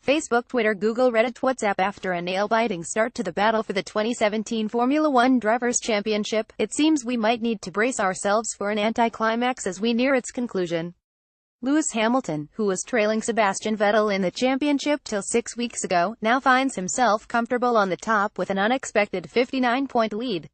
Facebook, Twitter, Google, Reddit, WhatsApp. After a nail-biting start to the battle for the 2017 Formula One Drivers' Championship, it seems we might need to brace ourselves for an anticlimax as we near its conclusion. Lewis Hamilton, who was trailing Sebastian Vettel in the championship till 6 weeks ago, now finds himself comfortable on the top with an unexpected 59-point lead.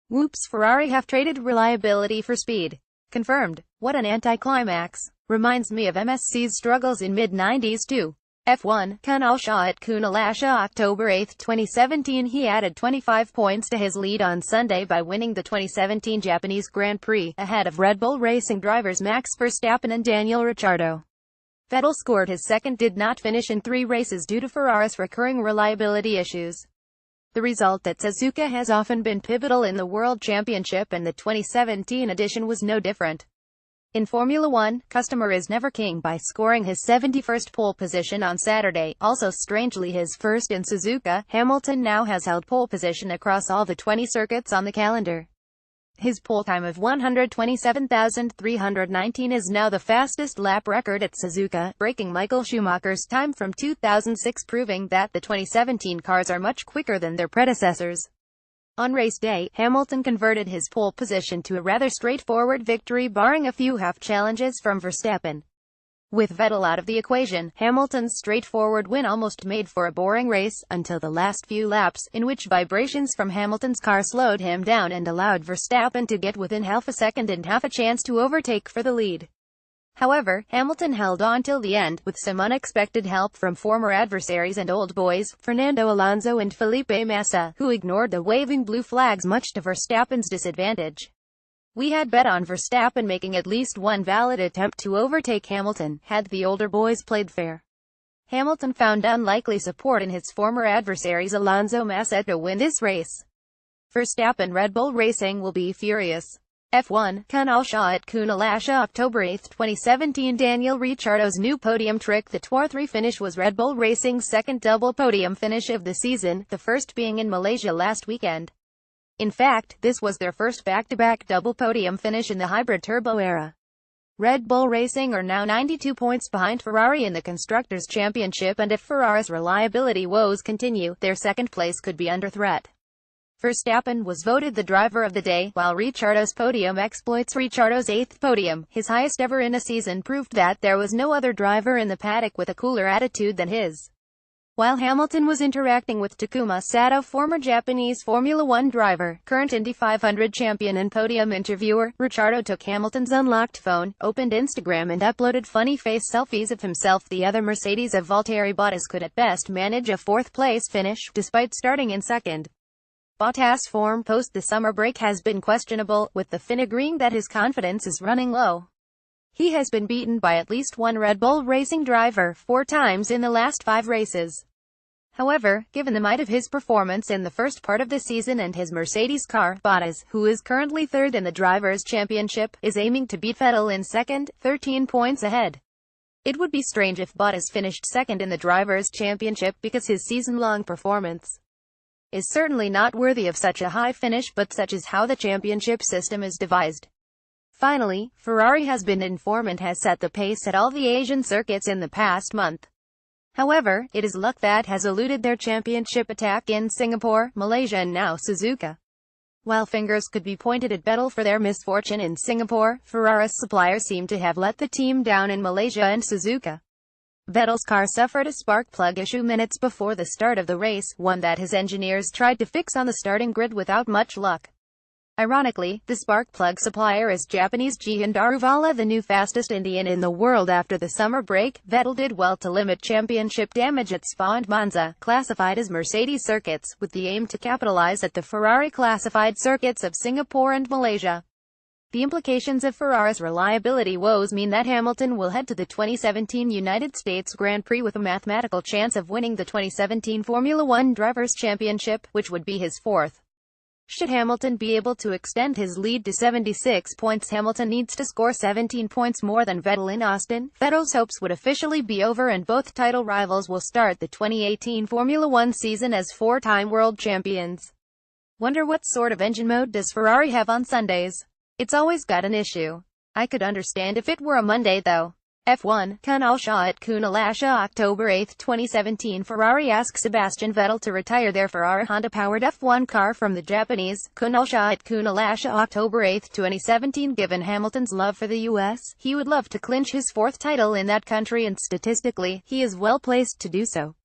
Whoops, Ferrari have traded reliability for speed. Confirmed. What an anticlimax. Reminds me of MSC's struggles in mid-90s too. F1, Kunal Shah at Kunalasha, October 8, 2017. He added 25 points to his lead on Sunday by winning the 2017 Japanese Grand Prix, ahead of Red Bull Racing drivers Max Verstappen and Daniel Ricciardo. Vettel scored his second, did not finish in 3 races due to Ferrari's recurring reliability issues. The result at Suzuka has often been pivotal in the World Championship, and the 2017 edition was no different. In Formula One, customer is never king by scoring his 71st pole position on Saturday, also strangely his first in Suzuka. Hamilton now has held pole position across all the 20 circuits on the calendar. His pole time of 127,319 is now the fastest lap record at Suzuka, breaking Michael Schumacher's time from 2006, proving that the 2017 cars are much quicker than their predecessors. On race day, Hamilton converted his pole position to a rather straightforward victory, barring a few half challenges from Verstappen. With Vettel out of the equation, Hamilton's straightforward win almost made for a boring race, until the last few laps, in which vibrations from Hamilton's car slowed him down and allowed Verstappen to get within half a second and half a chance to overtake for the lead. However, Hamilton held on till the end, with some unexpected help from former adversaries and old boys, Fernando Alonso and Felipe Massa, who ignored the waving blue flags much to Verstappen's disadvantage. We had bet on Verstappen making at least one valid attempt to overtake Hamilton, had the older boys played fair. Hamilton found unlikely support in his former adversaries Alonso Massa to win this race. Verstappen Red Bull Racing will be furious. F1, Kunal Shah at Kunalasha, October 8, 2017. Daniel Ricciardo's new podium trick. The Tour 3 finish was Red Bull Racing's second double podium finish of the season, the first being in Malaysia last weekend. In fact, this was their first back-to-back double podium finish in the hybrid turbo era. Red Bull Racing are now 92 points behind Ferrari in the Constructors' Championship, and if Ferrari's reliability woes continue, their second place could be under threat. Verstappen was voted the driver of the day, while Ricciardo's podium exploits. Ricciardo's 8th podium, his highest ever in a season, proved that there was no other driver in the paddock with a cooler attitude than his. While Hamilton was interacting with Takuma Sato, former Japanese Formula One driver, current Indy 500 champion and podium interviewer, Ricciardo took Hamilton's unlocked phone, opened Instagram and uploaded funny face selfies of himself. The other Mercedes of Valtteri Bottas could at best manage a 4th-place finish, despite starting in second. Bottas' form post the summer break has been questionable, with the Finn agreeing that his confidence is running low. He has been beaten by at least one Red Bull Racing driver 4 times in the last 5 races. However, given the might of his performance in the first part of the season and his Mercedes car, Bottas, who is currently 3rd in the Drivers' Championship, is aiming to beat Vettel in second, 13 points ahead. It would be strange if Bottas finished second in the Drivers' Championship, because his season-long performance is certainly not worthy of such a high finish, but such is how the championship system is devised. Finally, Ferrari has been in form and has set the pace at all the Asian circuits in the past month. However, it is luck that has eluded their championship attack in Singapore, Malaysia and now Suzuka. While fingers could be pointed at Vettel for their misfortune in Singapore, Ferrari's suppliers seem to have let the team down in Malaysia and Suzuka. Vettel's car suffered a spark plug issue minutes before the start of the race, one that his engineers tried to fix on the starting grid without much luck. Ironically, the spark plug supplier is Japanese Giant Daruvala, the new fastest Indian in the world. After the summer break, Vettel did well to limit championship damage at Spa and Monza, classified as Mercedes circuits, with the aim to capitalize at the Ferrari-classified circuits of Singapore and Malaysia. The implications of Ferrari's reliability woes mean that Hamilton will head to the 2017 United States Grand Prix with a mathematical chance of winning the 2017 Formula One Drivers' Championship, which would be his 4th. Should Hamilton be able to extend his lead to 76 points, Hamilton needs to score 17 points more than Vettel in Austin. Vettel's hopes would officially be over, and both title rivals will start the 2018 Formula One season as 4-time world champions. Wonder what sort of engine mode does Ferrari have on Sundays? It's always got an issue. I could understand if it were a Monday though. F1, Kunalsha at Kunalasha October 8, 2017 Ferrari asks Sebastian Vettel to retire their Ferrari-Honda-powered F1 car from the Japanese. Kunalsha at Kunalasha October 8, 2017 Given Hamilton's love for the US, he would love to clinch his fourth title in that country and statistically, he is well placed to do so.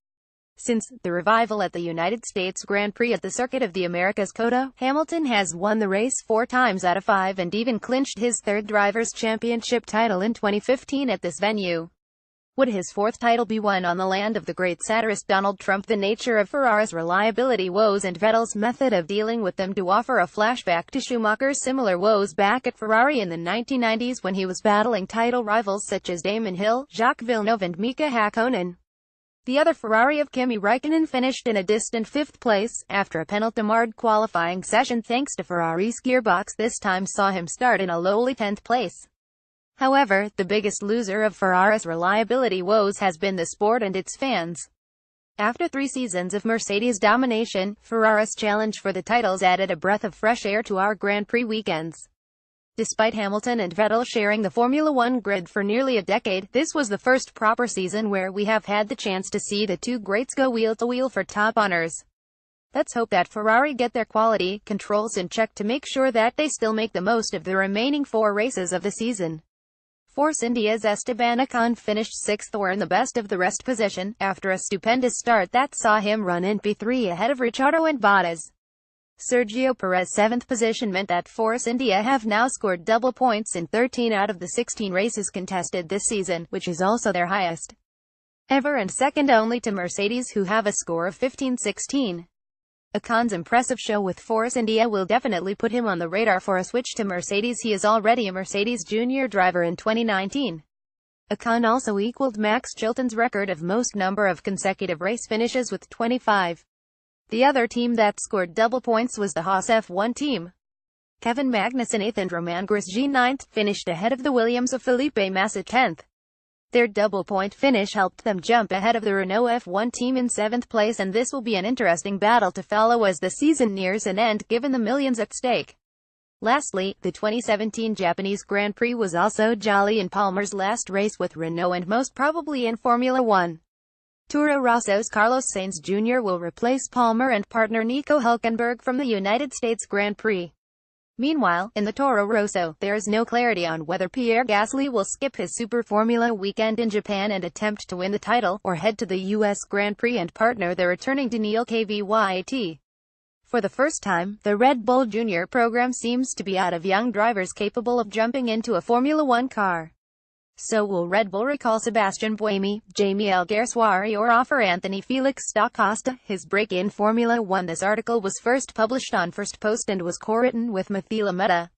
Since the revival at the United States Grand Prix at the Circuit of the Americas COTA, Hamilton has won the race 4 times out of 5 and even clinched his third Drivers' Championship title in 2015 at this venue. Would his fourth title be won on the land of the great satirist Donald Trump? The nature of Ferrari's reliability woes and Vettel's method of dealing with them do offer a flashback to Schumacher's similar woes back at Ferrari in the 1990s when he was battling title rivals such as Damon Hill, Jacques Villeneuve and Mika Hakkinen. The other Ferrari of Kimi Raikkonen finished in a distant 5th place, after a penalty-marred qualifying session thanks to Ferrari's gearbox this time saw him start in a lowly 10th place. However, the biggest loser of Ferrari's reliability woes has been the sport and its fans. After 3 seasons of Mercedes domination, Ferrari's challenge for the titles added a breath of fresh air to our Grand Prix weekends. Despite Hamilton and Vettel sharing the Formula One grid for nearly a decade, this was the first proper season where we have had the chance to see the two greats go wheel-to-wheel for top honors. Let's hope that Ferrari get their quality controls in check to make sure that they still make the most of the remaining 4 races of the season. Force India's Esteban Ocon finished 6th or in the best of the rest position, after a stupendous start that saw him run in P3 ahead of Ricciardo and Bottas. Sergio Perez's 7th position meant that Force India have now scored double points in 13 out of the 16 races contested this season, which is also their highest ever and second only to Mercedes who have a score of 15-16. Ocon's impressive show with Force India will definitely put him on the radar for a switch to Mercedes. He is already a Mercedes junior driver in 2019. Ocon also equaled Max Chilton's record of most number of consecutive race finishes with 25. The other team that scored double points was the Haas F1 team. Kevin Magnussen 8th and Romain Grosjean 9th, finished ahead of the Williams of Felipe Massa 10th. Their double-point finish helped them jump ahead of the Renault F1 team in 7th place, and this will be an interesting battle to follow as the season nears an end given the millions at stake. Lastly, the 2017 Japanese Grand Prix was also jolly in Palmer's last race with Renault and most probably in Formula One. Toro Rosso's Carlos Sainz Jr. will replace Palmer and partner Nico Hülkenberg from the United States Grand Prix. Meanwhile, in the Toro Rosso, there is no clarity on whether Pierre Gasly will skip his Super Formula weekend in Japan and attempt to win the title, or head to the US Grand Prix and partner the returning Daniil Kvyat. For the first time, the Red Bull Junior program seems to be out of young drivers capable of jumping into a Formula One car. So will Red Bull recall Sebastian Buemi, Jamie Alguersuari or offer Anthony Felix da Costa his break in Formula One? This article was first published on First Post and was co-written with Mathila Mehta.